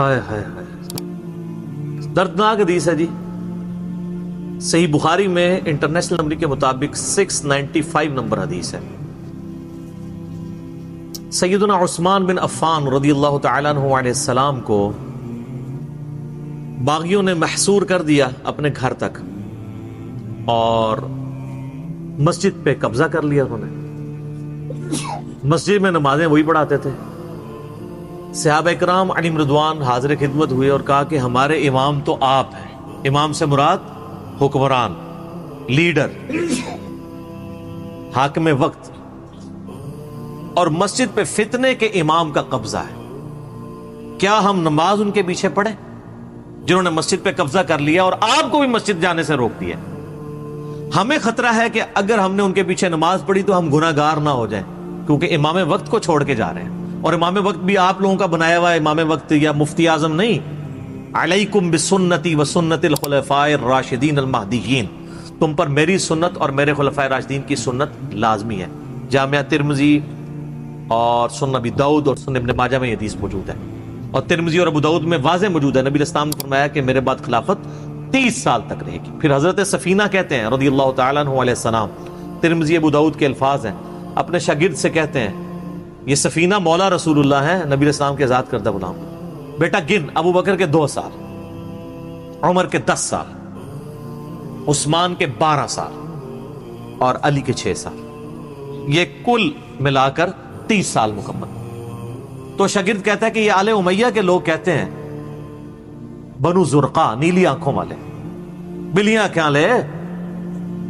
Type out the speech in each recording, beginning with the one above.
ہائے ہائے ہائے، دردناک حدیث ہے جی۔ صحیح بخاری میں انٹرنیشنل نمبر کے مطابق 695 نمبر حدیث ہے۔ سیدنا عثمان بن عفان رضی اللہ تعالیٰ عنہ علیہ السلام کو باغیوں نے محصور کر دیا اپنے گھر تک اور مسجد پہ قبضہ کر لیا انہوں نے۔ مسجد میں نمازیں وہی پڑھاتے تھے۔ صحابہ کرام علیہم رضوان حاضر خدمت ہوئے اور کہا کہ ہمارے امام تو آپ ہیں۔ امام سے مراد حکمران، لیڈر، حاکم وقت، اور مسجد پہ فتنے کے امام کا قبضہ ہے۔ کیا ہم نماز ان کے پیچھے پڑھیں جنہوں نے مسجد پہ قبضہ کر لیا اور آپ کو بھی مسجد جانے سے روک دیا؟ ہمیں خطرہ ہے کہ اگر ہم نے ان کے پیچھے نماز پڑھی تو ہم گناہ گار نہ ہو جائیں، کیونکہ امام وقت کو چھوڑ کے جا رہے ہیں، اور امام وقت بھی آپ لوگوں کا بنایا ہوا ہے امام وقت یا مفتی اعظم نہیں۔ علیکم بسنتی و سنت الخلفاء الراشدین المہدیین، تم پر میری سنت اور میرے خلفاء راشدین کی سنت لازمی ہے۔ جامعہ ترمذی اور سنن ابی داؤد اور سنن ابن ماجہ میں یہ حدیث موجود ہے، اور ترمذی اور ابو داؤد میں واضح موجود ہے۔ نبی علیہ السلام نے فرمایا کہ میرے بعد خلافت 30 سال تک رہے گی۔ پھر حضرت سفینہ کہتے ہیں رضی اللہ تعالیٰ عنہ علیہ السلام، ترمذی ابو داؤد کے الفاظ ہیں، اپنے شاگرد سے کہتے ہیں یہ سفینہ مولا رسول اللہ ہے، نبی علیہ السلام کے آزاد کردہ غلام، بیٹا گن، ابو بکر کے 2 سال، عمر کے 10 سال، عثمان کے 12 سال اور علی کے 6 سال، یہ کل ملا کر 30 سال مکمل۔ تو شاگرد کہتا ہے کہ یہ آل امیہ کے لوگ کہتے ہیں، بنو زرقا، نیلی آنکھوں والے، بلیاں آنکھیں والے،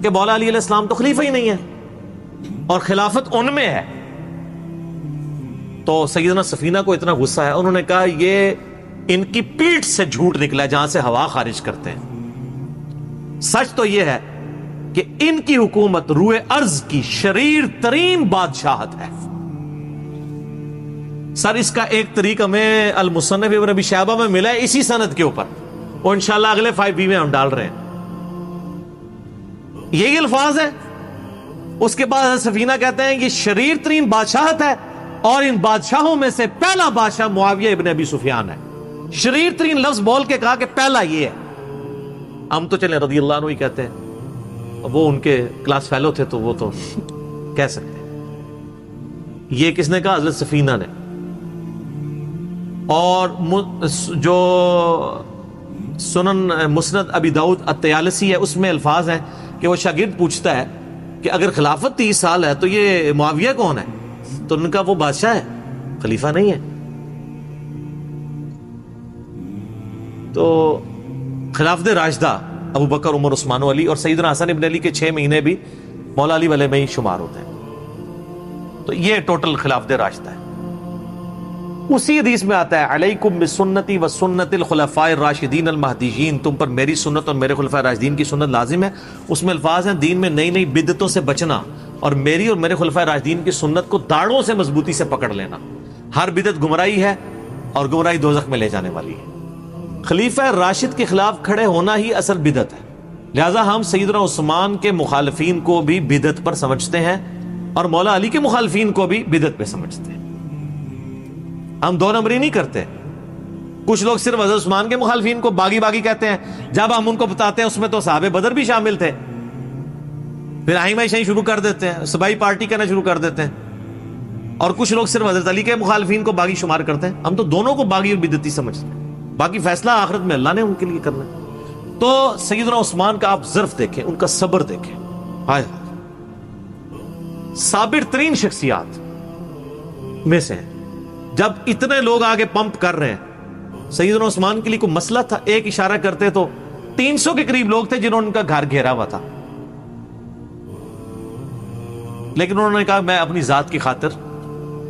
کہ مولا علی علیہ السلام تو خلیفہ ہی نہیں ہے اور خلافت ان میں ہے۔ تو سیدنا سفینہ کو اتنا غصہ ہے، انہوں نے کہا یہ ان کی پیٹھ سے جھوٹ نکلا ہے جہاں سے ہوا خارج کرتے ہیں۔ سچ تو یہ ہے کہ ان کی حکومت روئے ارض کی شریر ترین بادشاہت ہے۔ سر اس کا ایک طریق ہمیں المصنف ابن ابی شیبہ میں ملا ہے اسی سند کے اوپر، وہ انشاءاللہ اگلے 5B میں ہم ڈال رہے ہیں۔ یہی الفاظ ہیں۔ اس کے بعد سفینہ کہتے ہیں یہ شریر ترین بادشاہت ہے، اور ان بادشاہوں میں سے پہلا بادشاہ معاویہ ابن ابی سفیان ہے۔ شریر ترین لفظ بول کے کہا کہ پہلا یہ ہے۔ ہم تو چلیں رضی اللہ عنہ ہی کہتے ہیں، وہ ان کے کلاس فیلو تھے تو وہ تو کہہ سکتے ہیں۔ یہ کس نے کہا؟ حضرت سفینہ نے۔ اور جو سنن مسند ابی داؤد الطیالسی ہے اس میں الفاظ ہیں کہ وہ شاگرد پوچھتا ہے کہ اگر خلافت 30 سال ہے تو یہ معاویہ کون ہے؟ تو ان کا وہ بادشاہ ہے، خلیفہ نہیں ہے۔ تو خلافت راشدہ ابو بکر، عمر، عثمان و علی، اور سیدنا حسن ابن علی کے 6 مہینے بھی مولا علی والے میں ہی شمار ہوتے ہیں۔ تو یہ ٹوٹل خلافت راشدہ ہے۔ اسی حدیث میں آتا ہے علیکم بسنتی و سنت الخلفاء الراشدین المہدیین، تم پر میری سنت اور میرے خلفاء راشدین کی سنت لازم ہے۔ اس میں الفاظ ہیں دین میں نئی نئی بدعتوں سے بچنا، اور میری اور میرے خلفاء راشدین کی سنت کو داڑھوں سے مضبوطی سے پکڑ لینا۔ ہر بدعت گمراہی ہے اور گمراہی دوزخ میں لے جانے والی ہے۔ خلیفہ راشد کے خلاف کھڑے ہونا ہی اصل بدعت ہے، لہذا ہم سیدنا عثمان کے مخالفین کو بھی بدعت پر سمجھتے ہیں اور مولا علی کے مخالفین کو بھی بدعت پہ سمجھتے ہیں۔ ہم 2 نمبری نہیں کرتے۔ کچھ لوگ صرف حضرت عثمان کے مخالفین کو باغی باغی کہتے ہیں، جب ہم ان کو بتاتے ہیں اس میں تو صحابہ بدر بھی شامل تھے، پھر آئمہ شیعہ شروع کر دیتے ہیں، صبائی پارٹی کرنا شروع کر دیتے ہیں۔ اور کچھ لوگ صرف حضرت علی کے مخالفین کو باغی شمار کرتے ہیں۔ ہم تو دونوں کو باغی اور بدعتی سمجھتے ہیں، باقی فیصلہ آخرت میں اللہ نے ان کے لیے کرنا ہے۔ تو سیدنا عثمان کا آپ ظرف دیکھیں، ان کا صبر دیکھیں، ہائے صابر ترین شخصیات میں سے ہیں۔ جب اتنے لوگ آگے پمپ کر رہے ہیں، سیدنا عثمان کے لیے کوئی مسئلہ تھا؟ ایک اشارہ کرتے تو 300 کے قریب لوگ تھے جنہوں نے ان کا گھر گھیرا ہوا تھا، لیکن انہوں نے کہا میں اپنی ذات کی خاطر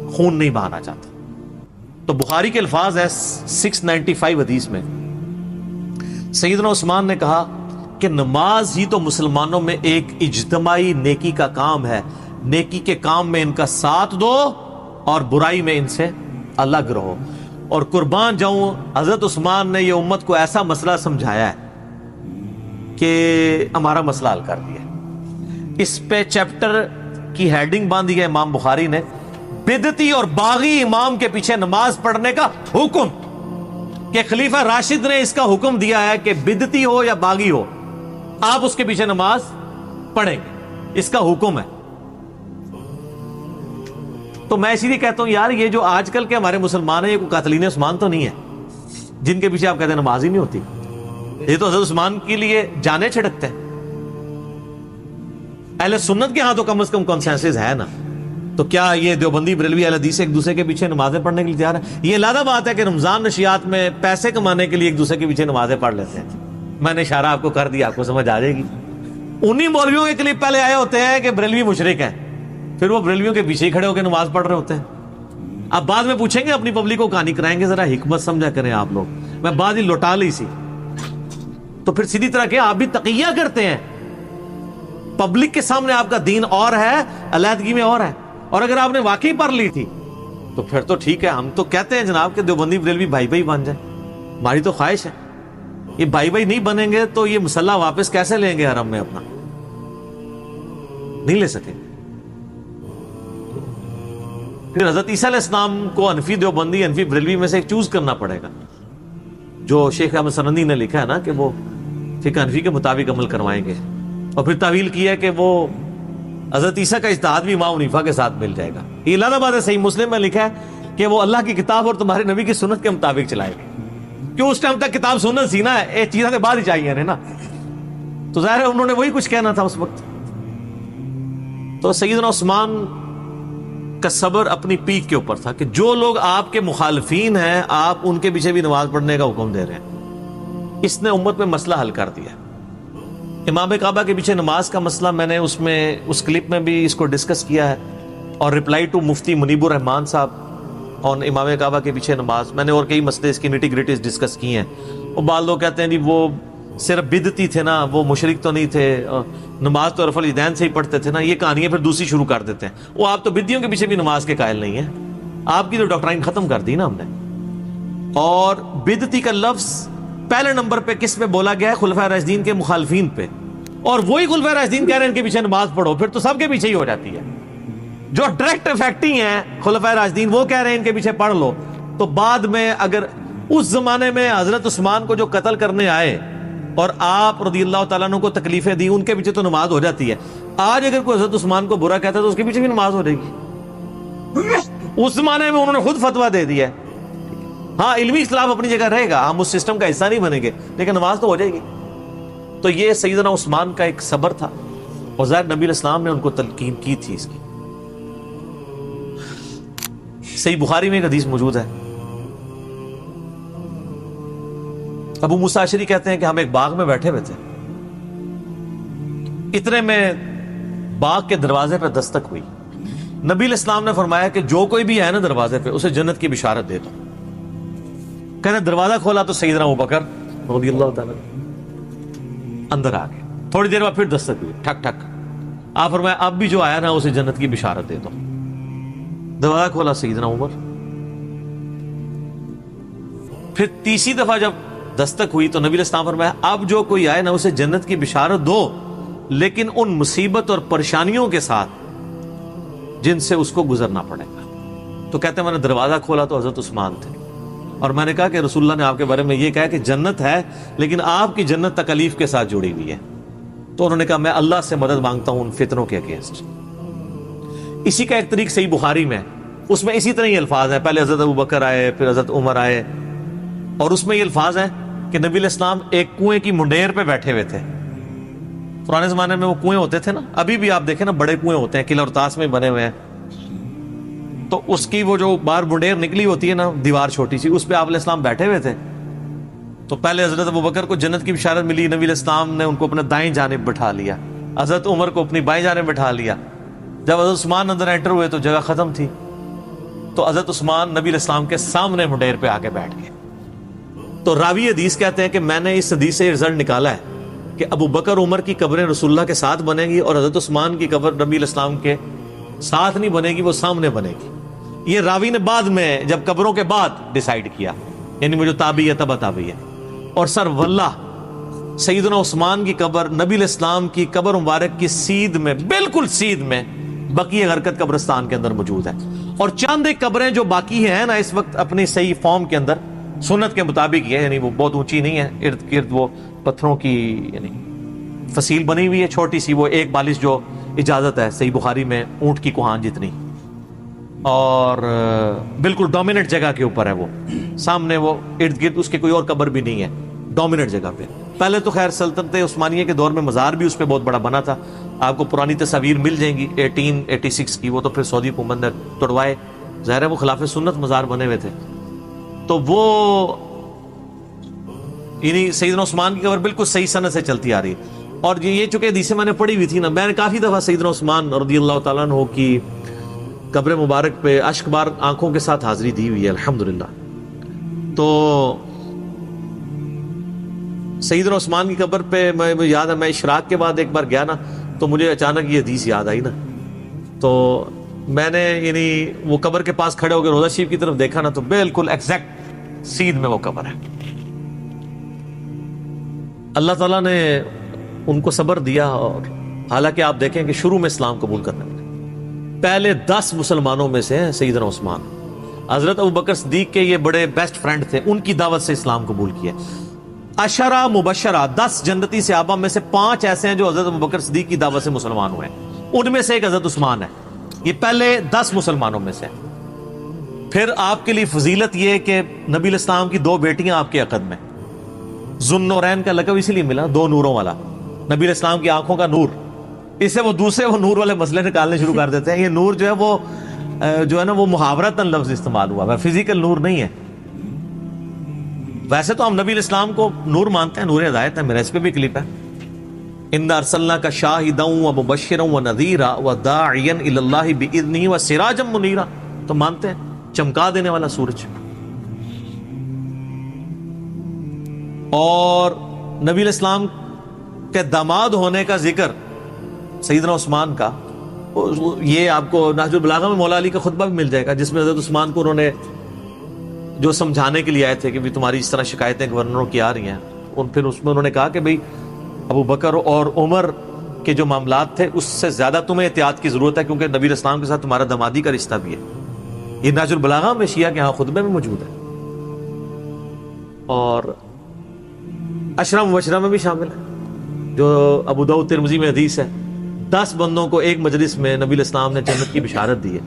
خون نہیں بہانا چاہتا۔ تو بخاری کے الفاظ ہے 695 حدیث میں، سیدنا عثمان نے کہا کہ نماز ہی تو مسلمانوں میں ایک اجتماعی نیکی کا کام ہے، نیکی کے کام میں ان کا ساتھ دو اور برائی میں ان سے الگ رہو۔ اور قربان جاؤں، حضرت عثمان نے یہ امت کو ایسا مسئلہ سمجھایا ہے کہ ہمارا مسئلہ حل کر دیا۔ اس پہ چیپٹر کی ہیڈنگ باندھی ہے امام بخاری نے، بدعتی اور باغی امام کے پیچھے نماز پڑھنے کا حکم۔ کہ خلیفہ راشد نے اس کا حکم دیا ہے کہ بدعتی ہو یا باغی ہو آپ اس کے پیچھے نماز پڑھیں گے، اس کا حکم ہے۔ تو میں اسی لیے کہتا ہوں یار یہ جو آج کل کے ہمارے مسلمان ہیں یہ کوئی قاتلین عثمان تو نہیں ہے جن کے پیچھے آپ کہتے ہیں نماز ہی نہیں ہوتی، یہ تو حضرت عثمان کے لیے جانیں چھڑکتے ہیں۔ اہل سنت کے ہاں تو کم از کم کنسنسس ہے نا، تو کیا یہ دیوبندی بریلوی اہل حدیث ایک دوسرے کے پیچھے نمازیں پڑھنے کے لیے تیار ہے؟ یہ علیحدہ بات ہے کہ رمضان نشریات میں پیسے کمانے کے لیے ایک دوسرے کے پیچھے نمازیں پڑھ لیتے ہیں۔ میں نے اشارہ آپ کو کر دیا، آپ کو سمجھ آ جائے گی۔ انہی مولویوں کے کلپ پہلے آئے ہوتے ہیں کہ بریلوی مشرک ہیں، پھر وہ بریلویوں کے پیچھے ہی کھڑے ہو کے نماز پڑھ رہے ہوتے ہیں۔ اب بعد میں پوچھیں گے اپنی پبلک کو کہانی کرائیں گے، ذرا حکمت سمجھا کریں آپ لوگ، میں بعد ہی لوٹا لی سی، تو پھر سیدھی طرح کہ آپ بھی تقیہ کرتے ہیں، پبلک کے سامنے آپ کا دین اور ہے، علیحدگی میں اور ہے۔ اور اگر آپ نے واقعی پڑھ لی تھی تو پھر تو ٹھیک ہے، ہم تو کہتے ہیں جناب کہ دیوبندی بریلوی بھائی بھائی بن جائیں، ہماری تو خواہش ہے۔ یہ بھائی بھائی نہیں بنیں گے تو یہ مسلح واپس کیسے لیں گے حرم میں اپنا؟ نہیں لے سکیں۔ پھر حضرت عیسیٰ علیہ السلام کو حنفی دیوبندی حنفی بریلوی میں سے ایک چوز کرنا پڑے گا، جو شیخ احمد سنندی نے لکھا ہے نا کہ وہ فقہ حنفی کے مطابق عمل کروائیں گے، اور پھر تعویل کیا ہے کہ وہ حضرت عیسیٰ کا اجتہاد بھی امام حنیفہ کے ساتھ مل جائے گا۔ یہ علیحدہ بات ہے، صحیح مسلم میں لکھا ہے کہ وہ اللہ کی کتاب اور تمہارے نبی کی سنت کے مطابق چلائے گا، کیوں اس ٹائم تک کتاب سنت سی نا، یہ چیزیں بعد ہی چاہیے نا، تو ظاہر ہے انہوں نے وہی کچھ کہنا تھا اس وقت۔ تو سیدنا عثمان کا صبر اپنی پیک کے اوپر تھا کہ جو لوگ آپ کے مخالفین ہیں آپ ان کے پیچھے بھی نماز پڑھنے کا حکم دے رہے ہیں۔ اس نے امت میں مسئلہ حل کر دیا۔ امام کعبہ کے پیچھے نماز کا مسئلہ میں نے اس کلپ میں بھی اس کو ڈسکس کیا ہے، اور ریپلائی ٹو مفتی منیب الرحمان صاحب اور امام کعبہ کے پیچھے نماز، میں نے اور کئی مسئلے اس کی نیٹی گریٹیز ڈسکس کی ہیں۔ اور بعض لوگ کہتے ہیں جی وہ صرف بدعتی تھے نا، وہ مشرک تو نہیں تھے، نماز تو رفع الیدین سے ہی پڑھتے تھے نا، یہ کہانیاں پھر دوسری شروع کر دیتے ہیں۔ وہ آپ تو بدعتیوں کے پیچھے بھی نماز کے قائل نہیں ہیں، آپ کی تو ڈاکٹرائن ختم کر دی نا ہم نے۔ اور بدعتی کا لفظ پہلے نمبر پہ کس پہ بولا گیا ہے؟ خلفائے راشدین کے مخالفین پہ، اور وہی خلفائے راشدین کہہ رہے ہیں ان کے پیچھے نماز پڑھو، پھر تو سب کے پیچھے ہی ہو جاتی ہے۔ جو ڈائریکٹ افیکٹنگ ہیں خلفائے راشدین وہ کہہ رہے ہیں ان کے پیچھے پڑھ لو، تو بعد میں اگر اس زمانے میں حضرت عثمان کو جو قتل کرنے آئے اور آپ رضی اللہ تعالیٰ عنہ کو تکلیفیں دی، ان کے پیچھے تو نماز ہو جاتی ہے۔ آج اگر کوئی حضرت عثمان کو برا کہتا ہے تو اس کے پیچھے بھی نماز ہو جائے گی۔ اس زمانے میں انہوں نے خود فتویٰ دے دیا ہے۔ ہاں علمی اختلاف اپنی جگہ رہے گا، ہم اس سسٹم کا حصہ نہیں بنیں گے، لیکن نماز تو ہو جائے گی۔ تو یہ سیدنا عثمان کا ایک صبر تھا، اور ظاہر نبی علیہ السلام نے ان کو تلقین کی تھی اس کی۔ صحیح بخاری میں ایک حدیث موجود ہے، ابو موسیٰ اشعری کہتے ہیں کہ ہم ایک باغ میں بیٹھے ہوئے تھے، اتنے میں باغ کے دروازے پہ دستک ہوئی۔ نبی علیہ السلام نے فرمایا کہ جو کوئی بھی ہے نا دروازے پہ اسے جنت کی بشارت دے دو۔ کہنے دروازہ کھولا تو سیدنا ابوبکر رضی اللہ تعالیٰ اندر آ گئے۔ تھوڑی دیر بعد پھر دستک ہوئی، ٹھک ٹھک۔ آپ فرمایا اب بھی جو آیا نا اسے جنت کی بشارت دے دو۔ دروازہ کھولا سیدنا عمر۔ پھر تیسری دفعہ جب دستک ہوئی تو نبی علیہ السلام فرمایا اب جو کوئی آئے نا اسے جنت کی بشارت دو، لیکن ان مصیبت اور پریشانیوں کے ساتھ جن سے اس کو گزرنا پڑے گا۔ تو کہتے ہیں میں نے دروازہ کھولا تو حضرت عثمان تھے، اور میں نے کہا کہ رسول اللہ نے آپ کے بارے میں یہ کہا کہ جنت ہے لیکن آپ کی جنت تکلیف کے ساتھ جڑی ہوئی ہے۔ تو انہوں نے کہا میں اللہ سے مدد مانگتا ہوں ان فتنوں کے اگینسٹ۔ اسی کا ایک طریق صحیح بخاری میں، اس میں اسی طرح ہی الفاظ ہیں، پہلے حضرت ابوبکر آئے، پھر حضرت عمر آئے، اور اس میں یہ الفاظ ہیں کہ نبی علیہ السلام ایک کنویں کی منڈیر پہ بیٹھے ہوئے تھے۔ پرانے زمانے میں وہ کنویں ہوتے تھے نا، ابھی بھی آپ دیکھیں نا بڑے کنویں ہوتے ہیں، قلعہ اور طاس میں بنے ہوئے ہیں، تو اس کی وہ جو باہر منڈیر نکلی ہوتی ہے نا دیوار چھوٹی سی، اس پہ آپ علیہ السلام بیٹھے ہوئے تھے۔ تو پہلے حضرت ابوبکر کو جنت کی بشارت ملی، نبی علیہ السلام نے ان کو اپنے دائیں جانب بٹھا لیا، حضرت عمر کو اپنی بائیں جانب بٹھا لیا۔ جب حضرت عثمان اندر انٹر ہوئے تو جگہ ختم تھی، تو حضرت عثمان نبی علیہ السلام کے سامنے منڈیر پہ آ کے بیٹھ گئے۔ تو راوی حدیث کہتے ہیں کہ میں نے اس حدیث سے رزلٹ نکالا ہے کہ ابو بکر عمر کی قبریں رسول اللہ کے ساتھ بنے گی، اور حضرت عثمان کی قبر نبی علیہ السلام کے ساتھ نہیں بنے گی، وہ سامنے بنے گی۔ یہ راوی نے بعد میں جب قبروں کے بعد ڈیسائیڈ کیا، یعنی مجھے تابعی ہے تبع تابعی ہے۔ اور سر واللہ سیدنا عثمان کی قبر نبی علیہ السلام کی قبر مبارک کی سیدھ میں، بالکل سیدھ میں بقیع غرقد قبرستان کے اندر موجود ہے۔ اور چند ایک قبریں جو باقی ہیں نا اس وقت اپنی صحیح فارم کے اندر، سنت کے مطابق یہ، یعنی وہ بہت اونچی نہیں ہے، ارد گرد وہ پتھروں کی یعنی فصیل بنی ہوئی ہے چھوٹی سی، وہ ایک بالش جو اجازت ہے صحیح بخاری میں اونٹ کی کوہان جتنی، اور بالکل ڈومیننٹ جگہ کے اوپر ہے وہ، سامنے وہ ارد گرد اس کے کوئی اور قبر بھی نہیں ہے، ڈومیننٹ جگہ پہ۔ پہلے تو خیر سلطنت عثمانیہ کے دور میں مزار بھی اس پہ بہت بڑا بنا تھا، آپ کو پرانی تصاویر مل جائیں گی 1886 کی، وہ تو پھر سعودی حکومت نے توڑوائے، ظاہر ہے وہ خلاف سنت مزار بنے ہوئے تھے۔ تو وہ یعنی سیدنا عثمان کی قبر بالکل صحیح سند سے چلتی آ رہی ہے، اور یہ چونکہ حدیثیں میں نے پڑھی ہوئی تھی نا، میں نے کافی دفعہ سیدنا عثمان رضی اللہ تعالیٰ عنہ کی قبر مبارک پہ اشک بار آنکھوں کے ساتھ حاضری دی ہوئی ہے الحمدللہ۔ تو سیدنا عثمان کی قبر پہ میں یاد ہے، میں اشراق کے بعد ایک بار گیا نا، تو مجھے اچانک یہ حدیث یاد آئی نا، تو میں نے یعنی وہ قبر کے پاس کھڑے ہو کے روضہ شریف کی طرف دیکھا نا، تو بالکل ایگزیکٹ سیدھ میں وہ قبر ہے۔ اللہ تعالیٰ نے ان کو صبر دیا، اور حالانکہ آپ دیکھیں کہ شروع میں اسلام قبول کرنے والے پہلے 10 مسلمانوں میں سے ہیں سیدنا عثمان۔ حضرت ابوبکر صدیق کے یہ بڑے بیسٹ فرینڈ تھے، ان کی دعوت سے اسلام قبول کیا۔ عشرہ مبشرہ 10 جنتی صحابہ میں سے 5 ایسے ہیں جو حضرت ابوبکر صدیق کی دعوت سے مسلمان ہوئے ہیں، ان میں سے ایک حضرت عثمان ہے، یہ پہلے 10 مسلمانوں میں سے۔ پھر آپ کے لیے فضیلت یہ کہ نبی علیہ السلام کی 2 بیٹیاں آپ کے عقد میں، ذوالنورین کا لقب اسی لیے ملا، 2 نوروں والا، نبی علیہ السلام کی آنکھوں کا نور، اس سے وہ دوسرے وہ نور والے مسئلے نکالنے شروع کر دیتے ہیں۔ یہ نور جو ہے وہ وہ محاورتاً لفظ استعمال ہوا ہے، فزیکل نور نہیں ہے۔ ویسے تو ہم نبی علیہ السلام کو نور مانتے ہیں، نور ہدایت ہے، میرا اس پہ بھی کلپ ہے، اِنَّا أَرْسَلْنَاكَ شَاهِدًا وَمُبَشِّرًا وَنَذِيرًا وَدَاعِيًا إِلَى اللَّهِ بِإِذْنِهِ وَسِرَاجًا مُنِيرًا، تو مانتے ہیں چمکا دینے والا سورج۔ اور نبی علیہ السلام کے داماد ہونے کا ذکر سیدنا عثمان کا، یہ آپ کو نہج البلاغہ میں مولا علی کا خطبہ بھی مل جائے گا، جس میں حضرت عثمان کو انہوں نے جو سمجھانے کے لیے آئے تھے کہ بھی تمہاری اس طرح شکایتیں گورنروں کی آ رہی ہیں، پھر اس میں انہوں نے کہا کہ بھئی ابو بکر اور عمر کے جو معاملات تھے اس سے زیادہ تمہیں احتیاط کی ضرورت ہے، کیونکہ نبی علیہ السلام کے ساتھ تمہارا دامادی کا رشتہ بھی ہے۔ یہ نہج البلاغہ میں شیعہ کے ہاں خطبے میں موجود ہے، اور عشرہ مبشرہ میں بھی شامل ہے، جو ابو داؤد ترمذی میں حدیث ہے، 10 بندوں کو ایک مجلس میں نبی علیہ السلام نے جنت کی بشارت دی ہے۔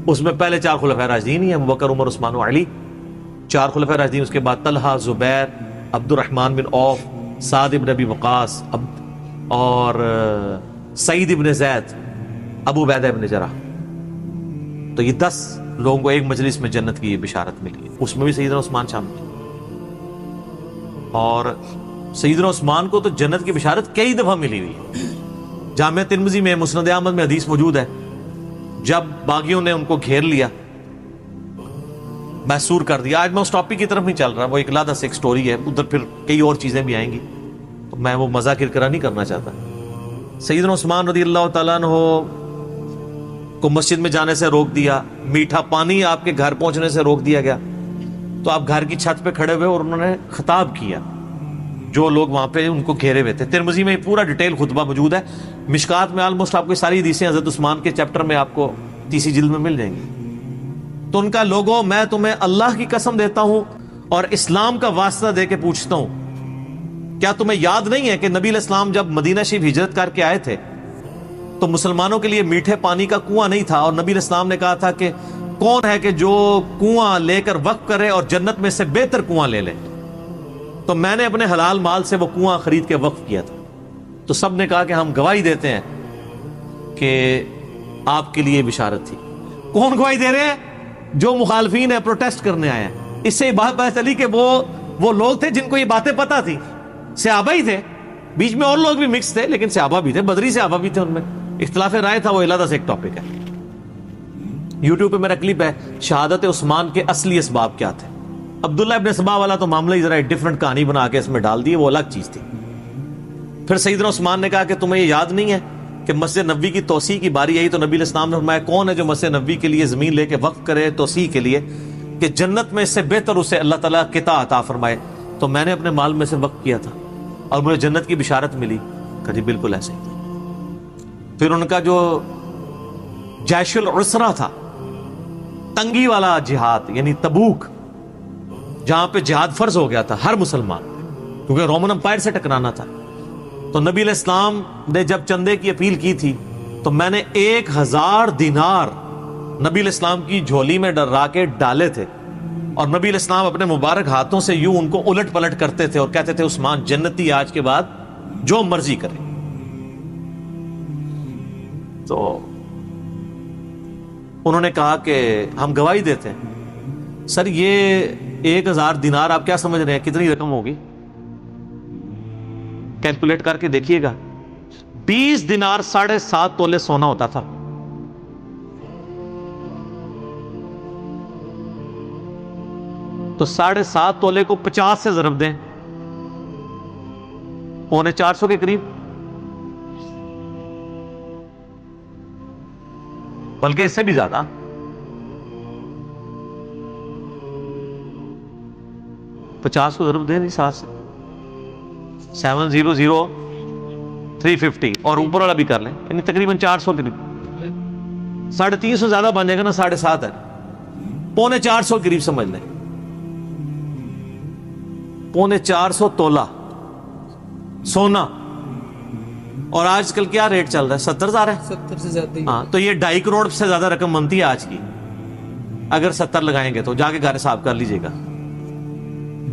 اس میں پہلے 4 خلفائے راشدین ہی ہیں، ابو بکر، عمر، عثمان و علی، 4 خلفائے راشدین، اس کے بعد طلحہ، زبیر، عبد الرحمن بن عوف، سعد بن ابی وقاص، اور سعید بن زید، ابو عبیدہ بن جراح۔ تو یہ 10 لوگوں کو ایک مجلس میں جنت کی بشارت ملی ہے، اس میں بھی سیدنا عثمان شامل ہے۔ اور سیدنا عثمان کو تو جنت کی بشارت کئی دفعہ ملی ہوئی ہے۔ جامع ترمذی میں، مسند احمد میں حدیث موجود ہے، جب باغیوں نے ان کو گھیر لیا، محصور کر دیا۔ آج میں اس ٹاپک کی طرف نہیں چل رہا، وہ ایک علیحدہ سے ایک سٹوری ہے، ادھر پھر کئی اور چیزیں بھی آئیں گی، تو میں وہ مذاکر کرا نہیں کرنا چاہتا۔ سیدنا عثمان رضی اللہ تعالیٰ عنہ کو مسجد میں جانے سے روک دیا، میٹھا پانی آپ کے گھر پہنچنے سے روک دیا گیا، تو آپ گھر کی چھت پہ کھڑے ہوئے اور انہوں نے خطاب کیا جو لوگ وہاں پہ ان کو گھیرے ہوئے تھے۔ ترمذی میں پورا ڈیٹیل خطبہ موجود ہے، مشکات میں آلموسٹ آپ کو ساری حدیثیں حضرت عثمان کے چیپٹر میں آپ کو 3 جلد میں مل جائیں گی۔ تو ان کا لوگوں، میں تمہیں اللہ کی قسم دیتا ہوں اور اسلام کا واسطہ دے کے پوچھتا ہوں، کیا تمہیں یاد نہیں ہے کہ نبی علیہ السلام جب مدینہ شریف ہجرت کر کے آئے تھے تو مسلمانوں کے لیے میٹھے پانی کا کنواں نہیں تھا، اور نبی علیہ السلام نے کہا تھا کہ کون ہے کہ جو کنواں لے کر وقف کرے اور جنت میں سے بہتر کنواں لے لے؟ تو میں نے اپنے حلال مال سے وہ کنواں خرید کے وقف کیا تھا۔ تو سب نے کہا کہ ہم گواہی دیتے ہیں کہ آپ کے لیے بشارت تھی۔ کون گواہی دے رہے ہیں؟ جو مخالفین ہیں، پروٹیسٹ کرنے آئے ہیں۔ اس سے یہ بات پتہ چلی کہ وہ لوگ تھے جن کو یہ باتیں پتہ تھی، صحابہ ہی تھے، بیچ میں اور لوگ بھی مکس تھے، لیکن صحابہ بھی تھے، بدری صحابہ بھی تھے، ان میں اختلاف رائے تھا، وہ علیحدہ سے ایک ٹاپک ہے۔ یوٹیوب پہ میرا کلپ ہے، شہادت عثمان کے اصلی اسباب کیا تھے۔ عبداللہ ابن سبا والا تو معاملہ ہی ذرا ایک ڈفرنٹ کہانی بنا کے اس میں ڈال دی، وہ الگ چیز تھی۔ پھر سیدنا عثمان نے کہا کہ تمہیں یہ یاد نہیں ہے کہ مسجد نبوی کی توسیع کی باری آئی تو نبی علیہ السلام نے فرمایا کون ہے جو مسجد نبوی کے لیے زمین لے کے وقف کرے توسیع کے لیے کہ جنت میں اس سے بہتر اسے اللہ تعالیٰ قطع عطا فرمائے؟ تو میں نے اپنے مال میں سے وقف کیا تھا اور مجھے جنت کی بشارت ملی۔ کہ جی بالکل ایسے ہی۔ پھر ان کا جو جیش العسرہ تھا، تنگی والا جہاد، یعنی تبوک، جہاں پہ جہاد فرض ہو گیا تھا ہر مسلمان، کیونکہ رومن امپائر سے ٹکرانا تھا. تو نبی علیہ السلام نے جب چندے کی اپیل کی تھی تو میں نے 1000 دینار نبی علیہ السلام کی جھولی میں ڈرا کے ڈالے تھے، اور نبی علیہ السلام اپنے مبارک ہاتھوں سے یوں ان کو الٹ پلٹ کرتے تھے اور کہتے تھے عثمان جنتی آج کے بعد جو مرضی کرے. تو انہوں نے کہا کہ ہم گواہی دیتے ہیں. سر یہ 1000 دینار آپ کیا سمجھ رہے ہیں کتنی رقم ہوگی؟ کیلکولیٹ کر کے دیکھیے گا. 20 دینار 7.5 تولے سونا ہوتا تھا. تو 7.5 تولے کو 50 سے ضرب دیں، 450 کے قریب، بلکہ اس سے بھی زیادہ. پچاس کو ضرب دیں نہیں 7 سے، 700,350 اور اوپر والا بھی کر لیں، یعنی تقریباً 400 قریب. 350 زیادہ بن جائے گا نا، 7.5 ہے، 450 قریب سمجھ لیں. 450 تولہ سونا. اور آج کل کیا ریٹ چل رہا ہے؟ 70,000 ہے، 70 سے زیادہ. ہاں، تو یہ 2.5 کروڑ سے زیادہ رقم بنتی ہے آج کی. اگر 70 لگائیں گے تو جا کے گھر حساب کر لیجئے گا.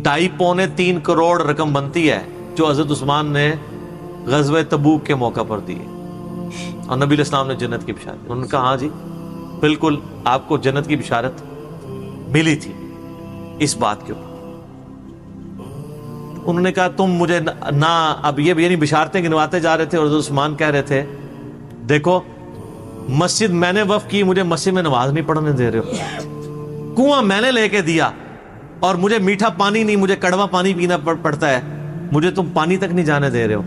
2.5-3 کروڑ رقم بنتی ہے جو حضرت عثمان نے غزوہ تبوک کے موقع پر دی ہے، اور نبی علیہ السلام نے جنت کی بشارت. انہوں نے کہا ہاں جی بالکل آپ کو جنت کی بشارت ملی تھی اس بات کے اوپر. انہوں نے کہا تم مجھے نہ اب یہ یعنی بشارتیں گنواتے جا رہے تھے، اور حضرت عثمان کہہ رہے تھے دیکھو مسجد میں نے وقف کی، مجھے مسجد میں نماز نہیں پڑھنے دے رہے ہو. کنواں میں نے لے کے دیا اور مجھے میٹھا پانی نہیں، مجھے کڑوا پانی پینا پڑتا ہے، مجھے تم پانی تک نہیں جانے دے رہے ہو،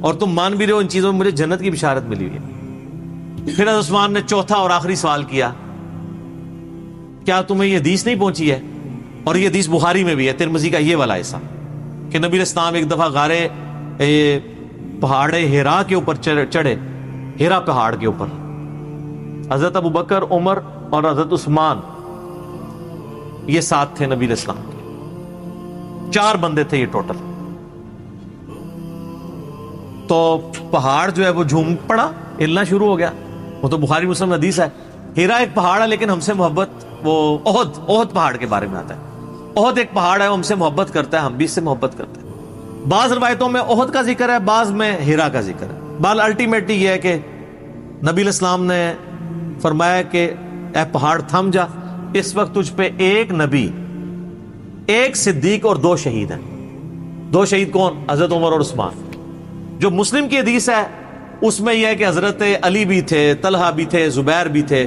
اور تم مان بھی رہے ہو ان چیزوں میں مجھے جنت کی بشارت ملی ہوئی ہے. پھر حضرت عثمان نے چوتھا اور آخری سوال کیا، کیا تمہیں یہ حدیث نہیں پہنچی ہے؟ اور یہ حدیث بخاری میں بھی ہے، ترمذی کا یہ والا ایسا کہ نبی علیہ السلام ایک دفعہ غارے پہاڑ ہیرا کے اوپر چڑھے، ہیرا پہاڑ کے اوپر. حضرت ابوبکر، عمر اور حضرت عثمان یہ ساتھ تھے نبی علیہ السلام کے، 4 بندے تھے یہ ٹوٹل. تو پہاڑ جو ہے وہ جھوم پڑا، ہلنا شروع ہو گیا. وہ تو بخاری مسلم حدیث ہے. ہیرا ایک پہاڑ ہے لیکن ہم سے محبت، وہ احد پہاڑ کے بارے میں آتا ہے. احد ایک پہاڑ ہے، ہم سے محبت کرتا ہے، ہم بھی اس سے محبت کرتے ہیں. بعض روایتوں میں احد کا ذکر ہے، بعض میں ہیرا کا ذکر ہے. بال الٹیمیٹلی یہ ہے کہ نبی علیہ السلام نے فرمایا کہ اے پہاڑ تھم جا، اس وقت تجھ پہ 1 نبی، 1 صدیق اور 2 شہید ہیں. 2 شہید کون؟ حضرت عمر اور عثمان. جو مسلم کی حدیث ہے اس میں یہ ہے کہ حضرت علی بھی تھے، طلحہ بھی تھے، زبیر بھی تھے.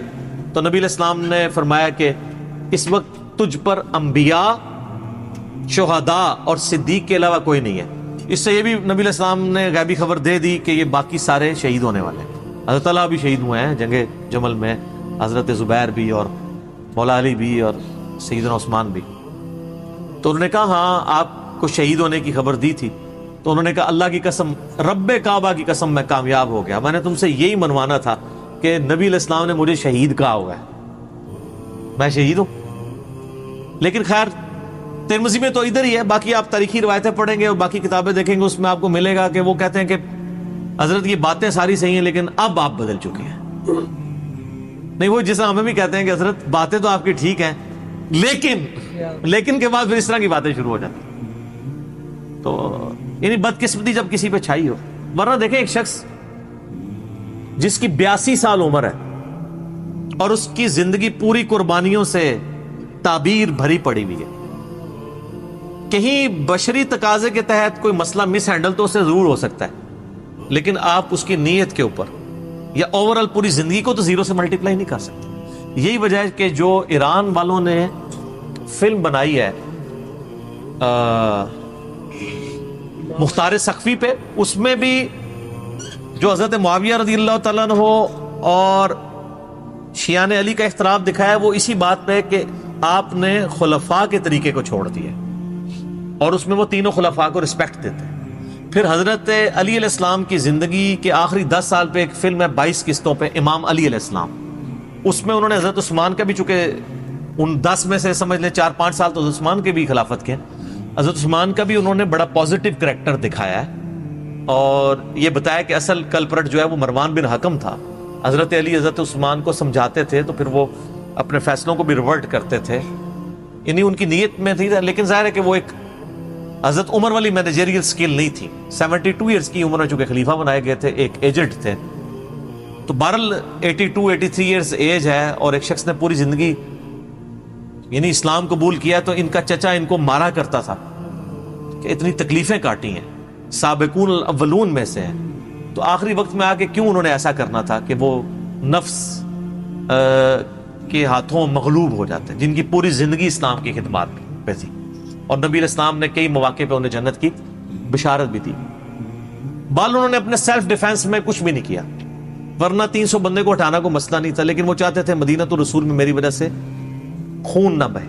تو نبی علیہ السلام نے فرمایا کہ اس وقت تجھ پر انبیاء، شہداء اور صدیق کے علاوہ کوئی نہیں ہے. اس سے یہ بھی نبی علیہ السلام نے غیبی خبر دے دی کہ یہ باقی سارے شہید ہونے والے ہیں. حضرت طلحہ بھی شہید ہوئے ہیں جنگ جمل میں، حضرت زبیر بھی، اور مولا علی بھی، اور سیدنا عثمان بھی. تو انہوں نے کہا ہاں آپ کو شہید ہونے کی خبر دی تھی. تو انہوں نے کہا اللہ کی قسم، رب کعبہ کی قسم میں کامیاب ہو گیا. میں نے تم سے یہی منوانا تھا کہ نبی علیہ السلام نے مجھے شہید کہا ہوا ہے، میں شہید ہوں. لیکن خیر ترمذی میں تو ادھر ہی ہے، باقی آپ تاریخی روایتیں پڑھیں گے اور باقی کتابیں دیکھیں گے، اس میں آپ کو ملے گا کہ وہ کہتے ہیں کہ حضرت یہ باتیں ساری صحیح ہیں لیکن اب آپ بدل چکے ہیں. نہیں، وہ جس طرح ہمیں بھی کہتے ہیں کہ حضرت باتیں تو آپ کی ٹھیک ہیں لیکن کے بعد پھر اس طرح کی باتیں شروع ہو جاتی. تو یعنی بدقسمتی جب کسی پہ چھائی ہو. ورنہ دیکھیں ایک شخص جس کی 82 سال عمر ہے اور اس کی زندگی پوری قربانیوں سے تعبیر بھری پڑی ہوئی ہے، کہیں بشری تقاضے کے تحت کوئی مسئلہ مس ہینڈل تو اسے ضرور ہو سکتا ہے، لیکن آپ اس کی نیت کے اوپر یا اوورال پوری زندگی کو تو 0 سے ملٹیپلائی نہیں کر سکتے. یہی وجہ ہے کہ جو ایران والوں نے فلم بنائی ہے مختار سقفی پہ، اس میں بھی جو حضرت معاویہ رضی اللہ تعالیٰ عنہ اور شیعان علی کا اختلاف دکھایا ہے، وہ اسی بات پہ کہ آپ نے خلفاء کے طریقے کو چھوڑ دیا اور اس میں وہ تینوں خلفاء کو رسپیکٹ دیتے ہیں. پھر حضرت علی علیہ السلام کی زندگی کے آخری 10 سال پہ ایک فلم ہے 22 قسطوں پہ، امام علی علیہ السلام. اس میں انہوں نے حضرت عثمان کا بھی چونکہ ان 10 میں سے سمجھ لیں 4-5 سال تو حضرت عثمان کے بھی خلافت کے ہیں. حضرت عثمان کا بھی انہوں نے بڑا پازیٹیو کریکٹر دکھایا ہے اور یہ بتایا کہ اصل کلپرٹ جو ہے وہ مروان بن حکم تھا. حضرت علی حضرت عثمان کو سمجھاتے تھے تو پھر وہ اپنے فیصلوں کو بھی ریورٹ کرتے تھے، یعنی ان کی نیت میں تھی. لیکن ظاہر ہے کہ وہ ایک حضرت عمر والی مینیجریل سکل نہیں تھی. 72 ایئرز کی عمر میں چونکہ خلیفہ بنائے گئے تھے، ایک ایجنٹ تھے. تو بہرحال 82-83 ایئرز ایج ہے اور ایک شخص نے پوری زندگی یعنی اسلام قبول کیا. تو ان کا چچا ان کو مارا کرتا تھا کہ اتنی تکلیفیں کاٹی ہیں، سابقون الاولون میں سے ہیں. تو آخری وقت میں آ کے کیوں انہوں نے ایسا کرنا تھا کہ وہ نفس کے ہاتھوں مغلوب ہو جاتے ہیں، جن کی پوری زندگی اسلام کی خدمات پہ تھی اور نبی علیہ السلام نے کئی مواقع پہ انہیں جنت کی بشارت بھی دی. بال انہوں نے اپنے سیلف ڈیفenس میں کچھ بھی نہیں کیا، ورنہ 300 بندے کو ہٹانا کوئی مسئلہ نہیں تھا. لیکن وہ چاہتے تھے مدینہ الرسول میں میری وجہ سے خون نہ بہے.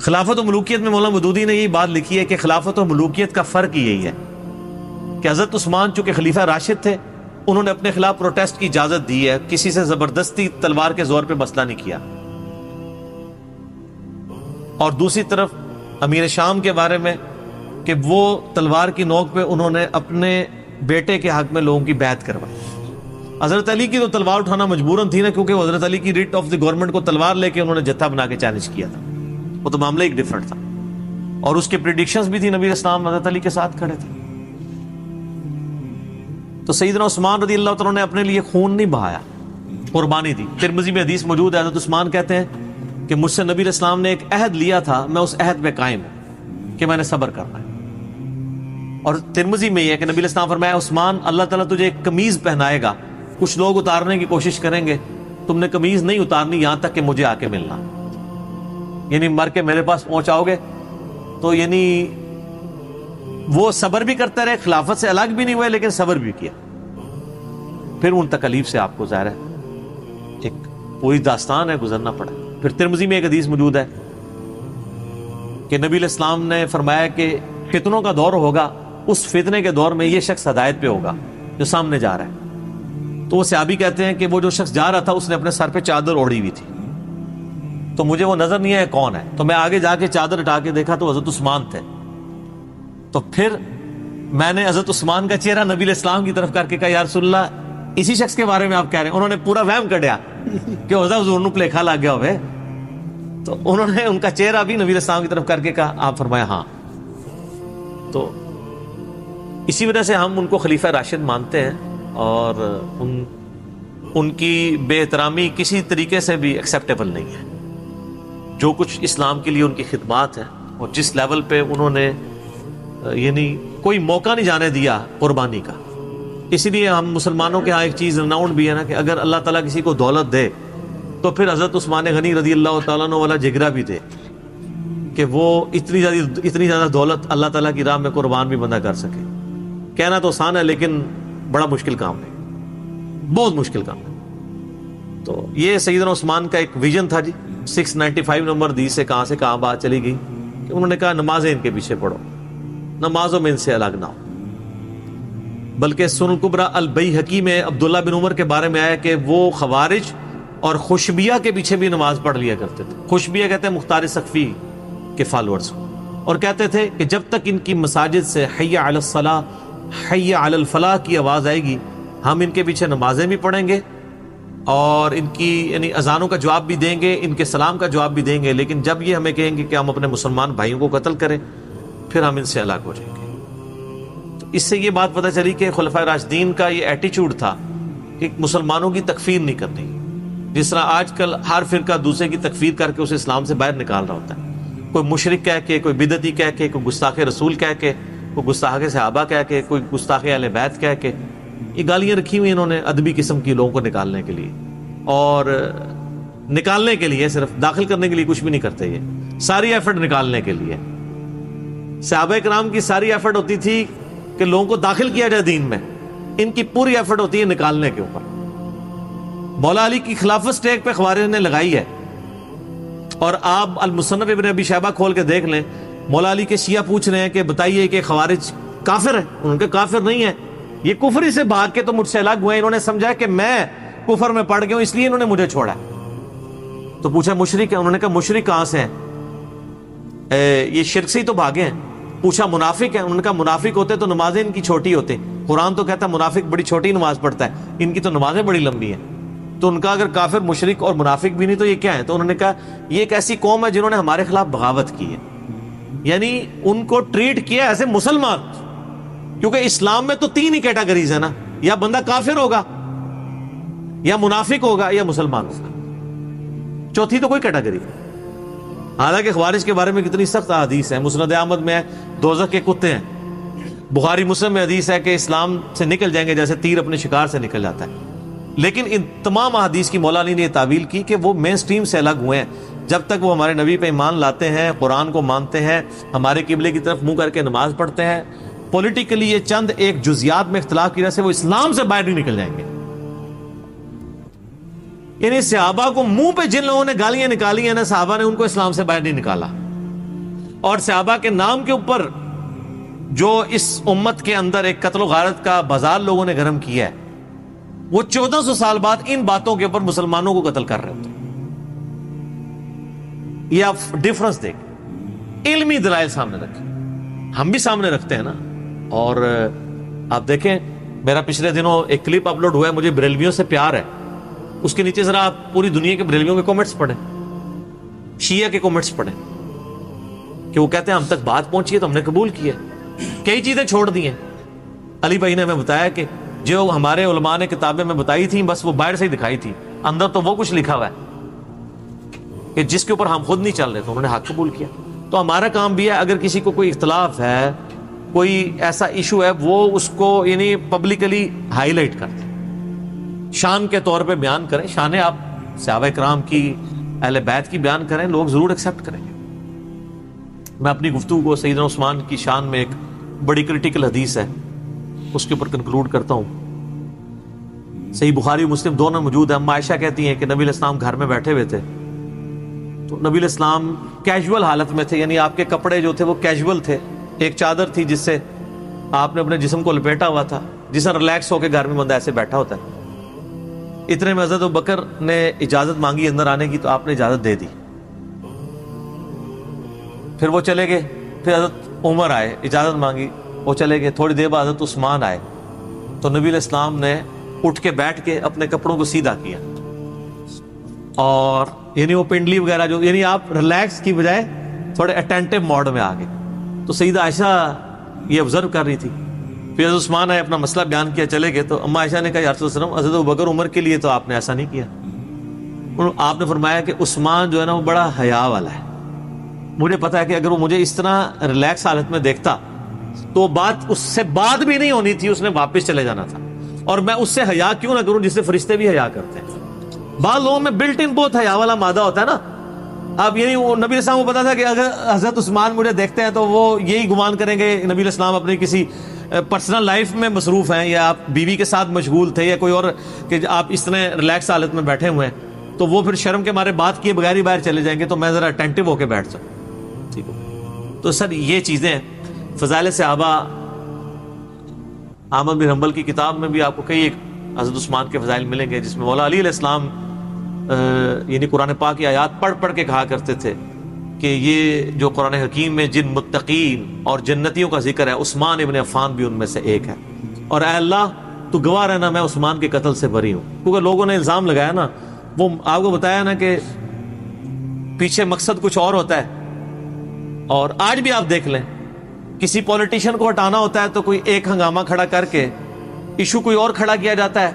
خلافت و ملوکیت میں مولانا مودودی نے یہی بات لکھی ہے کہ خلافت و ملوکیت کا فرق یہی ہے کہ حضرت عثمان چونکہ خلیفہ راشد تھے، انہوں نے اپنے خلاف پروٹیسٹ کی اجازت دی ہے، کسی سے زبردستی تلوار کے زور پہ مسئلہ نہیں کیا. اور دوسری طرف امیر شام کے بارے میں کہ وہ تلوار کی نوک پہ انہوں نے اپنے بیٹے کے حق میں لوگوں کی بیعت کروائی. حضرت علی کی تو تلوار اٹھانا مجبوراً تھی نا، کیونکہ وہ حضرت علی کی ریٹ آف دی گورنمنٹ کو تلوار لے کے انہوں نے جتھا بنا کے چیلنج کیا تھا. وہ تو معاملہ ایک ڈیفرنٹ تھا اور اس کے پریڈکشنز بھی تھی. نبی اسلام حضرت علی کے ساتھ کھڑے تھے. تو سیدنا عثمان رضی اللہ تعالیٰ نے اپنے لیے خون نہیں بہایا، قربانی دی. ترمذی میں حدیث موجود ہے، حضرت عثمان کہتے ہیں کہ مجھ سے نبی علیہ السلام نے ایک عہد لیا تھا، میں اس عہد پہ قائم ہوں کہ میں نے صبر کرنا ہے. اور ترمذی میں یہ ہے کہ نبی علیہ السلام فرمایا عثمان اللہ تعالیٰ تجھے ایک قمیض پہنائے گا، کچھ لوگ اتارنے کی کوشش کریں گے، تم نے قمیض نہیں اتارنی یہاں تک کہ مجھے آ کے ملنا. یعنی مر کے میرے پاس پہنچاؤ گے. تو یعنی وہ صبر بھی کرتا رہے، خلافت سے الگ بھی نہیں ہوئے لیکن صبر بھی کیا. پھر ان تکلیف سے آپ کو ظاہر ہے ایک پوری داستان ہے گزرنا پڑا. پھر ترمذی میں ایک حدیث موجود ہے کہ نبی علیہ السلام نے فرمایا کہ فتنوں کا دور ہوگا، اس فتنے کے دور میں یہ شخص ہدایت پہ ہوگا جو سامنے جا رہا ہے. تو وہ صحابی کہتے ہیں کہ وہ جو شخص جا رہا تھا اس نے اپنے سر پہ چادر اوڑھی ہوئی تھی، تو مجھے وہ نظر نہیں آیا کون ہے. تو میں آگے جا کے چادر ہٹا کے دیکھا تو حضرت عثمان تھے. تو پھر میں نے حضرت عثمان کا چہرہ نبی علیہ السلام کی طرف کر کے کہا یا رسول اللہ اسی شخص کے بارے میں آپ کہہ رہے ہیں. انہوں نے پورا وہم کڈیا کہ حضور نو پلیکھا لگ گیا ہوئے. تو انہوں نے ان کا چہرہ بھی نبی علیہ السلام کی طرف کر کے کہا، آپ فرمایا ہاں. تو اسی وجہ سے ہم ان کو خلیفہ راشد مانتے ہیں اور ان کی بے احترامی کسی طریقے سے بھی ایکسیپٹیبل نہیں ہے. جو کچھ اسلام کے لیے ان کی خدمات ہیں اور جس لیول پہ انہوں نے یعنی کوئی موقع نہیں جانے دیا قربانی کا. اسی لیے ہم مسلمانوں کے ہاں ایک چیز رناؤنڈ بھی ہے نا کہ اگر اللہ تعالیٰ کسی کو دولت دے تو پھر حضرت عثمان غنی رضی اللہ تعالیٰ عنہ والا جگرا بھی دے کہ وہ اتنی زیادہ دولت اللہ تعالیٰ کی راہ میں قربان بھی بندہ کر سکے. کہنا تو آسان ہے لیکن بڑا مشکل کام ہے، بہت مشکل کام ہے. تو یہ سیدنا عثمان کا ایک ویژن تھا جی. 695 نمبر حدیث سے کہاں بات چلی گئی کہ انہوں نے کہا نمازیں ان کے پیچھے پڑھو، نمازوں میں ان سے الگ نہ ہو. بلکہ سنن الکبریٰ البیہقی میں عبداللہ بن عمر کے بارے میں آیا کہ وہ خوارج اور خوشبیہ کے پیچھے بھی نماز پڑھ لیا کرتے تھے. خوشبیہ کہتے ہیں مختار سقفی کے فالورز، اور کہتے تھے کہ جب تک ان کی مساجد سے حی علی الصلاۃ حی علی الفلاح کی آواز آئے گی ہم ان کے پیچھے نمازیں بھی پڑھیں گے اور ان کی یعنی اذانوں کا جواب بھی دیں گے، ان کے سلام کا جواب بھی دیں گے. لیکن جب یہ ہمیں کہیں گے کہ ہم اپنے مسلمان بھائیوں کو قتل کریں پھر ہم ان سے الگ ہو جائیں گے. تو اس سے یہ بات پتہ چلی کہ خلفائے راشدین کا یہ ایٹیچیوڈ تھا کہ مسلمانوں کی تکفیر نہیں کرنی. جس طرح آج کل ہر فرقہ دوسرے کی تکفیر کر کے اسے اسلام سے باہر نکال رہا ہوتا ہے. کوئی مشرک کہہ کے، کوئی بدعتی کہہ کے، کوئی گستاخ رسول کہہ کے، کوئی گستاخ صحابہ کہہ کے، کوئی گستاخ اہل بیت کہہ کے. یہ گالیاں رکھی ہوئی انہوں نے ادبی قسم کی لوگوں کو نکالنے کے لیے، اور نکالنے کے لیے صرف داخل کرنے کے لیے کچھ بھی نہیں کرتے. یہ ساری ایفرٹ نکالنے کے لیے. صحابہ کرام کی ساری ایفرٹ ہوتی تھی کہ لوگوں کو داخل کیا جائے دین میں، ان کی پوری ایفرٹ ہوتی ہے نکالنے کے اوپر. مولا علی کی خلافت سٹیک پہ خوارج نے لگائی ہے، اور آپ المصنف ابن ابی شیبہ کھول کے دیکھ لیں. مولا علی کے شیعہ پوچھ رہے ہیں کہ بتائیے کہ خوارج کافر ہیں؟ ان کے کافر نہیں ہے، یہ کفر ہی سے بھاگ کے تو مجھ سے الگ ہوئے. انہوں نے سمجھا کہ میں کفر میں پڑ گیا ہوں اس لیے انہوں نے مجھے چھوڑا. تو پوچھا مشرک ہے؟ انہوں نے کہا مشرک کہاں سے ہیں؟ یہ شرک سے ہی تو بھاگے ہیں۔ پوچھا منافق ہے؟ انہوں نے کہا منافق ہوتے تو نمازیں ان کی چھوٹی ہوتی، قرآن تو کہتا ہے منافق بڑی چھوٹی نماز پڑھتا ہے، ان کی تو نمازیں بڑی لمبی ہیں۔ تو ان کا اگر کافر مشرک اور منافق بھی نہیں تو یہ کیا ہے؟ تو انہوں نے کہا یہ ایک ایسی قوم ہے جنہوں نے ہمارے خلاف بغاوت کی ہے، یعنی ان کو ٹریٹ کیا ایسے مسلمان، کیونکہ اسلام میں تو 3 ہی کیٹیگریز ہیں نا، یا بندہ کافر ہوگا یا منافق ہوگا یا مسلمان ہوگا، چوتھی تو کوئی کیٹیگری نہیں۔ حالانکہ خوارج کے بارے میں کتنی سخت احادیث ہیں، مسند احمد میں ہے دوزخ کے کتے ہیں، بخاری مسلم میں حدیث ہے کہ اسلام سے نکل جائیں گے جیسے تیر اپنے شکار سے نکل جاتا ہے۔ لیکن ان تمام احادیث کی مولا علی نے یہ تعویل کی کہ وہ مین سٹریم سے الگ ہوئے ہیں، جب تک وہ ہمارے نبی پہ ایمان لاتے ہیں، قرآن کو مانتے ہیں، ہمارے قبلے کی طرف منہ کر کے نماز پڑھتے ہیں، پولیٹیکلی یہ چند ایک جزیات میں اختلاف کی وجہ سے وہ اسلام سے باہر نہیں نکل جائیں گے۔ یعنی صحابہ کو منہ پہ جن لوگوں نے گالیاں نکالی ہیں نا، صحابہ نے ان کو اسلام سے باہر نہیں نکالا، اور صحابہ کے نام کے اوپر جو اس امت کے اندر ایک قتل و غارت کا بازار لوگوں نے گرم کیا ہے، وہ 1400 سال بعد ان باتوں کے اوپر مسلمانوں کو قتل کر رہے ہوتے ہیں۔ یہ آپ ڈفرنس دیکھیں، علمی دلائل سامنے رکھیں، ہم بھی سامنے رکھتے ہیں نا۔ اور آپ دیکھیں میرا پچھلے دنوں ایک کلپ اپلوڈ ہوا ہے، مجھے بریلویوں سے پیار ہے، اس کے نیچے ذرا آپ پوری دنیا کے بریلویوں کے کمنٹس پڑھیں، شیعہ کے کمنٹس پڑھیں، کہ وہ کہتے ہیں ہم تک بات پہنچی ہے تو ہم نے قبول کی ہے، کئی چیزیں چھوڑ دی ہیں۔ علی بھائی نے ہمیں بتایا کہ جو ہمارے علماء نے کتابیں میں بتائی تھیں بس وہ باہر سے ہی دکھائی تھی، اندر تو وہ کچھ لکھا ہوا ہے کہ جس کے اوپر ہم خود نہیں چل رہے تھے، انہوں نے حق قبول کیا۔ تو ہمارا کام بھی ہے اگر کسی کو کوئی اختلاف ہے، کوئی ایسا ایشو ہے، وہ اس کو یعنی پبلکلی ہائی لائٹ کر دیں، شان کے طور پہ بیان کریں، شانیں آپ صحابہ کرام کی، اہل بیت کی بیان کریں، لوگ ضرور ایکسیپٹ کریں گے۔ میں اپنی گفتگو کو سیدنا عثمان کی شان میں ایک بڑی کرٹیکل حدیث ہے اس کے اوپر کنکلوڈ کرتا ہوں۔ صحیح بخاری مسلم دونوں موجود ہیں۔ عائشہ کہتی ہیں کہ نبی علیہ السلام گھر میں بیٹھے ہوئے تھے تو نبی علیہ السلام کیجول حالت میں تھے، یعنی آپ کے کپڑے جو تھے وہ کیجول تھے، ایک چادر تھی جس سے آپ نے اپنے جسم کو لپیٹا ہوا تھا، جس سے ریلیکس ہو کے گھر میں بندہ ایسے بیٹھا ہوتا ہے۔ اتنے میں حضرت ابوبکر نے اجازت مانگی اندر آنے کی تو آپ نے اجازت دے دی، پھر وہ چلے گئے، پھر حضرت عمر آئے، اجازت مانگی، وہ چلے گئے، تھوڑی دیر بعد حضرت عثمان آئے تو نبی علیہ السلام نے اٹھ کے بیٹھ کے اپنے کپڑوں کو سیدھا کیا، اور یعنی وہ پنڈلی وغیرہ جو یعنی آپ ریلیکس کی بجائے تھوڑے اٹینٹو موڈ میں آ گئے۔ تو سیدہ عائشہ یہ آبزرو کر رہی تھی، پھر حضرت عثمان آئے، اپنا مسئلہ بیان کیا، چلے گئے۔ تو اما عائشہ نے کہا یا رسول اللہ صلی اللہ علیہ وسلم، حضرت ابوبکر عمر کے لیے تو آپ نے ایسا نہیں کیا۔ آپ نے فرمایا کہ عثمان جو ہے نا وہ بڑا حیا والا ہے، مجھے پتا ہے کہ اگر وہ مجھے اس طرح ریلیکس حالت میں دیکھتا تو بات اس سے بات بھی نہیں ہونی تھی، اس نے واپس چلے جانا تھا، اور میں اس سے حیا کیوں نہ کروں جس سے فرشتے بھی حیا کرتے ہیں۔ بعض لوگوں میں بلٹ ان بہت حیا والا مادہ ہوتا ہے نا۔ اب یعنی وہ نبی علیہ السلام کو پتا تھا کہ اگر حضرت عثمان مجھے دیکھتے ہیں تو وہ یہی گمان کریں گے نبی علیہ السلام اپنی کسی پرسنل لائف میں مصروف ہیں، یا آپ بیوی کے ساتھ مشغول تھے، یا کوئی اور، کہ آپ اس طرح ریلیکس حالت میں بیٹھے ہوئے ہیں، تو وہ پھر شرم کے مارے بات کیے بغیر ہی باہر چلے جائیں گے، تو میں ذرا اٹینٹو ہو کے بیٹھ جاؤں۔ ٹھیک ہے، تو سر یہ چیزیں فضائل صحابہ، احمد بن حنبل کی کتاب میں بھی آپ کو کئی ایک حضرت عثمان کے فضائل ملیں گے، جس میں مولا علی علیہ السلام یعنی قرآن پاک کی آیات پڑھ پڑھ کے کہا کرتے تھے کہ یہ جو قرآن حکیم میں جن متقین اور جنتیوں کا ذکر ہے، عثمان ابن عفان بھی ان میں سے ایک ہے، اور اے اللہ تو گواہ رہنا میں عثمان کے قتل سے بری ہوں۔ کیونکہ لوگوں نے الزام لگایا نا، وہ آپ کو بتایا نا کہ پیچھے مقصد کچھ اور ہوتا ہے، اور آج بھی آپ دیکھ لیں کسی پولیٹیشین کو ہٹانا ہوتا ہے تو کوئی ایک ہنگامہ کھڑا کر کے ایشو کوئی اور کھڑا کیا جاتا ہے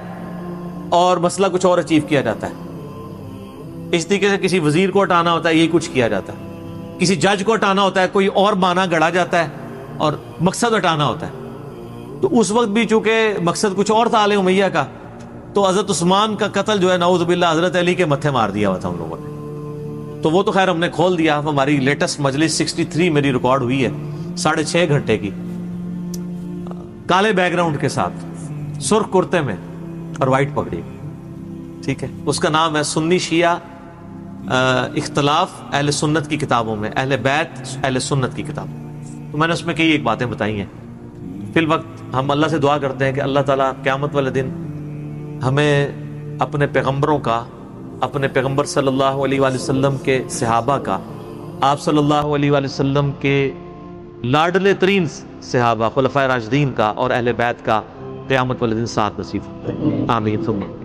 اور مسئلہ کچھ اور اچیو کیا جاتا ہے۔ اس طریقے سے کسی وزیر کو ہٹانا ہوتا ہے، یہی کچھ کیا جاتا ہے، کسی جج کو ہٹانا ہوتا ہے، کوئی اور بہانہ گڑا جاتا ہے اور مقصد ہٹانا ہوتا ہے۔ تو اس وقت بھی چونکہ مقصد کچھ اور تھا آل امیہ کا، تو حضرت عثمان کا قتل جو ہے نعوذ باللہ حضرت علی کے متھے مار دیا ہوا تھا ان لوگوں نے۔ تو وہ تو خیر ہم نے کھول دیا، ہماری لیٹسٹ مجلس 63 میری ریکارڈ ہوئی ہے 6.5 گھنٹے کی، کالے بیک گراؤنڈ کے ساتھ، سرخ کرتے میں اور وائٹ پگڑی، ٹھیک ہے۔ اس کا نام ہے سنی شیعہ اختلاف اہل سنت کی کتابوں میں، اہل بیت اہل سنت کی کتاب۔ تو میں نے اس میں کئی ایک باتیں بتائی ہیں۔ فی الوقت ہم اللہ سے دعا کرتے ہیں کہ اللہ تعالیٰ قیامت والے دن ہمیں اپنے پیغمبروں کا اپنے پیغمبر صلی اللہ علیہ وآلہ وسلم کے صحابہ کا، آپ صلی اللہ علیہ وآلہ وسلم کے لاڈلے ترین صحابہ خلفائے راشدین کا اور اہل بیت کا قیامت والے دن ساتھ نصیب فرمائے۔ آمین ثم آمین۔